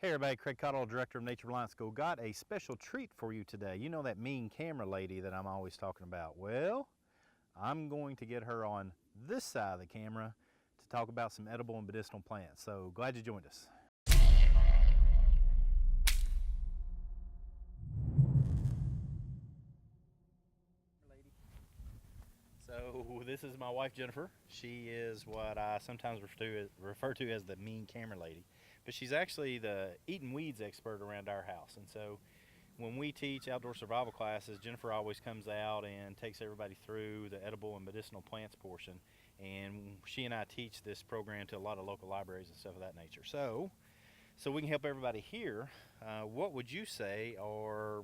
Hey everybody, Craig Caudill, Director of Nature Reliance School. Got a special treat for you today. You know that mean camera lady that I'm always talking about? Well, I'm going to get her on this side of the camera to talk about some edible and medicinal plants. So glad you joined us. So this is my wife Jennifer. She is what I sometimes refer to as the mean camera lady, but she's actually the eating weeds expert around our house. And so when we teach outdoor survival classes, Jennifer always comes out and takes everybody through the edible and medicinal plants portion. And she and I teach this program to a lot of local libraries and stuff of that nature. So we can help everybody here. What would you say are,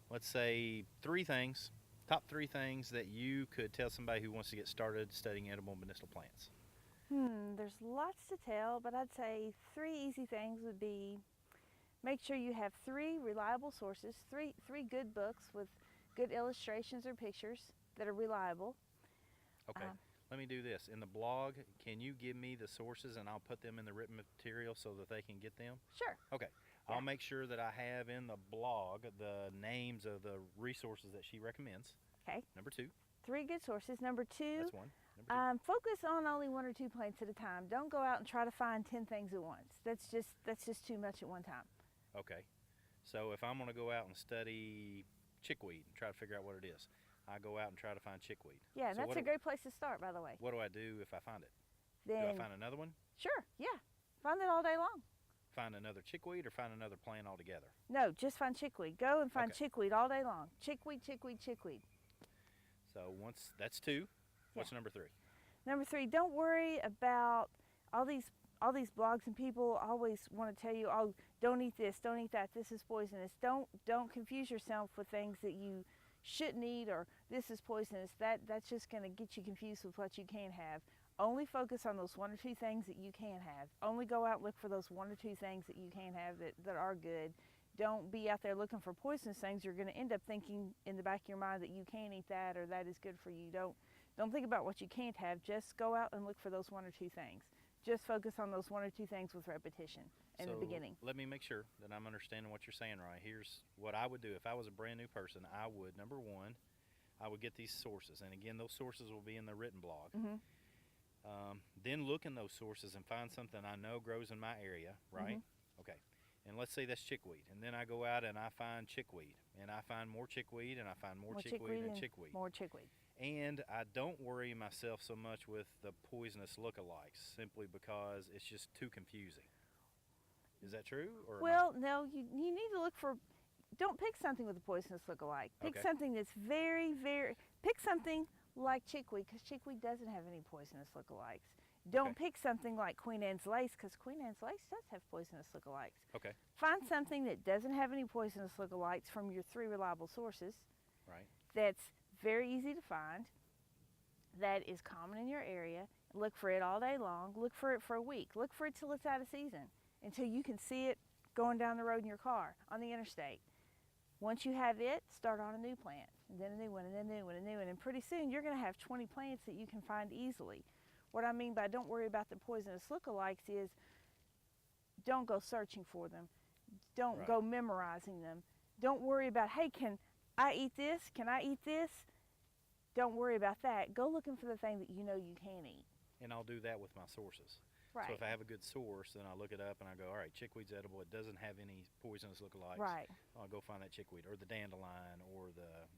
let's say, top three things that you could tell somebody who wants to get started studying edible and medicinal plants? There's lots to tell, but I'd say three easy things would be make sure you have three reliable sources, three good books with good illustrations or pictures that are reliable. Okay, let me do this. In the blog, can you give me the sources and I'll put them in the written material so that they can get them? Sure. Okay, Yeah. I'll make sure that I have in the blog the names of the resources that she recommends. Okay. Number two. Three good sources. Number two, That's one. Number two. focus on only one or two plants at a time. Don't go out and try to find 10 things at once. That's just too much at one time. Okay, so if I'm going to go out and study chickweed and try to figure out what it is, I go out and try to find chickweed. Yeah, So that's a great place to start, by the way. What do I do if I find it? Then, Do I find another one? Sure, yeah. Find it all day long. Find another chickweed or find another plant altogether? No, just find chickweed. Go and find Okay. chickweed all day long. Chickweed, chickweed, chickweed. So once that's two, what's number three? Number three, don't worry about all these blogs and people always want to tell you, oh, don't eat this, don't eat that, this is poisonous. Don't confuse yourself with things that you shouldn't eat or this is poisonous. That's just going to get you confused with what you can have. Only focus on those one or two things that you can have. Only go out and look for those one or two things that you can have that are good. Don't be out there looking for poisonous things. You're going to end up thinking in the back of your mind that you can't eat that or that is good for you. Don't think about what you can't have. Just go out and look for those one or two things. Just focus on those one or two things with repetition in the beginning. Let me make sure that I'm understanding what you're saying right. Here's what I would do if I was a brand new person. I would, number one, I would get these sources. And again, those sources will be in the written blog. Then look in those sources and find something I know grows in my area, right? Okay. And let's say that's chickweed. And then I go out and I find chickweed. And I find more chickweed and I find more chickweed and chickweed. More chickweed. And I don't worry myself so much with the poisonous lookalikes simply because it's just too confusing. Is that true? Or well, no, you need to look for, don't pick something with a poisonous lookalike. Pick something that's pick something like chickweed, because chickweed doesn't have any poisonous lookalikes. Don't pick something like Queen Anne's lace, because Queen Anne's lace does have poisonous lookalikes. Okay. Find something that doesn't have any poisonous lookalikes from your three reliable sources. Right. That's very easy to find, that is common in your area. Look for it all day long. Look for it for a week. Look for it till it's out of season, until you can see it going down the road in your car, on the interstate. Once you have it, start on a new plant, and then a new one, and then a new one, and a new one, and pretty soon you're going to have 20 plants that you can find easily. What I mean by don't worry about the poisonous lookalikes is don't go searching for them. Don't go memorizing them. Don't worry about, hey, can I eat this? Can I eat this? Don't worry about that. Go looking for the thing that you know you can eat. And I'll do that with my sources. Right. So if I have a good source, then I look it up and I go, all right, chickweed's edible. It doesn't have any poisonous lookalikes. Right. I'll go find that chickweed or the dandelion or the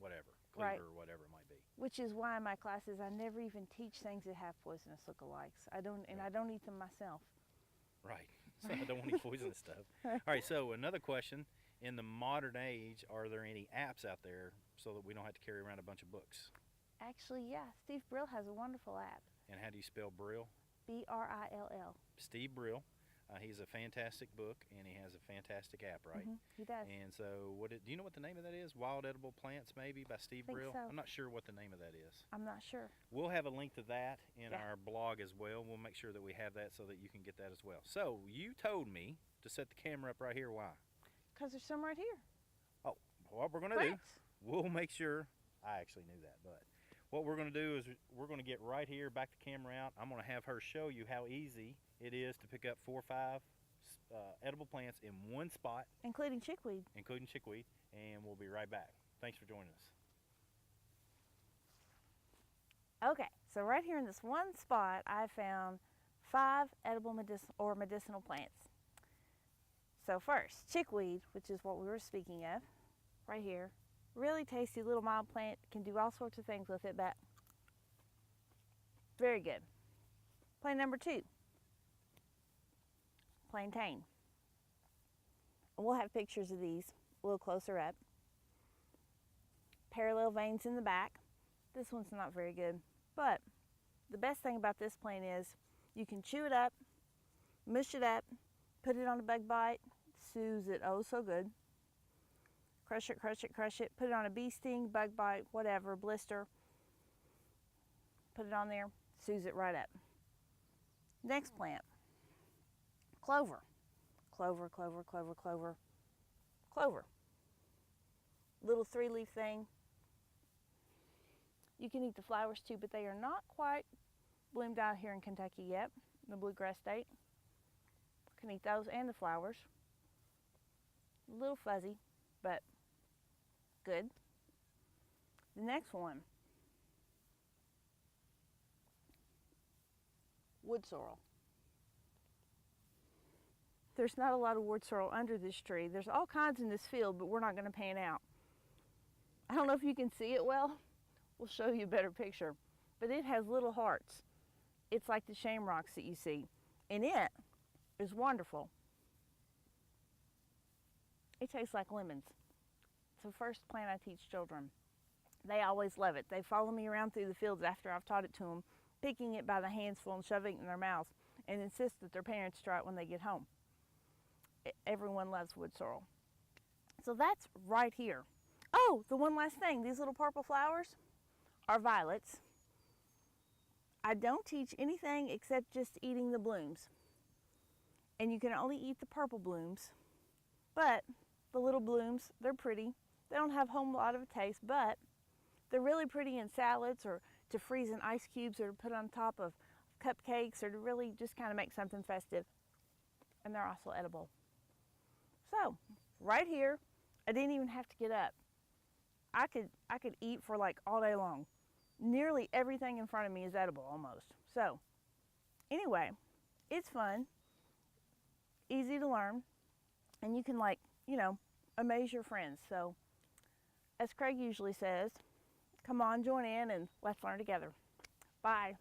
whatever, Clover or whatever it might be. Which is why in my classes I never even teach things that have poisonous lookalikes. I don't eat them myself. Right. So I don't want any poisonous stuff. All right. So another question: in the modern age, are there any apps out there so that we don't have to carry around a bunch of books? Actually, yeah. Steve Brill has a wonderful app. And how do you spell Brill? B-R-I-L-L. Steve Brill. He's a fantastic book, and he has a fantastic app, right? He does. And so, do you know what the name of that is? Wild Edible Plants, maybe, by Steve Brill? So. I'm not sure what the name of that is. I'm not sure. We'll have a link to that in our blog as well. We'll make sure that we have that so that you can get that as well. So, you told me to set the camera up right here. Why? Because there's some right here. Oh, what we're going to do, we'll make sure, I actually knew that, but what we're going to do is we're going to get right here, back the camera out. I'm going to have her show you how easy it is to pick up 4 or 5 edible plants in one spot, including chickweed. And we'll be right back. Thanks for joining us. Okay, so right here in this one spot, I found 5 edible medicinal plants. So first, chickweed, which is what we were speaking of, right here. Really tasty little mild plant, can do all sorts of things with it, but very good. Plant number 2, plantain. And we'll have pictures of these a little closer up. Parallel veins in the back. This one's not very good, but the best thing about this plant is you can chew it up, mush it up, put it on a bug bite, soothes it oh so good. Crush it, crush it, crush it, put it on a bee sting, bug bite, whatever, blister. Put it on there, soothes it right up. Next plant, clover. Clover, clover, clover, clover, clover. Little 3-leaf thing. You can eat the flowers too, but they are not quite bloomed out here in Kentucky yet, the bluegrass state. Can eat those and the flowers. A little fuzzy, but good. The next one, wood sorrel. There's not a lot of wood sorrel under this tree. There's all kinds in this field, but we're not going to pan out. I don't know if you can see it well. We'll show you a better picture. But it has little hearts. It's like the shamrocks that you see. And it is wonderful. It tastes like lemons. It's the first plant I teach children. They always love it. They follow me around through the fields after I've taught it to them, picking it by the handsful and shoving it in their mouths, and insist that their parents try it when they get home. Everyone loves wood sorrel. So that's right here. Oh, the one last thing, these little purple flowers are violets. I don't teach anything except just eating the blooms. And you can only eat the purple blooms. But the little blooms, they're pretty. They don't have a whole lot of a taste, but they're really pretty in salads or to freeze in ice cubes or to put on top of cupcakes or to really just kind of make something festive. And they're also edible. So, right here, I didn't even have to get up. I could eat for like all day long. Nearly everything in front of me is edible almost. So, anyway, it's fun, easy to learn, and you can amaze your friends. So, as Craig usually says, come on, join in and let's learn together. Bye.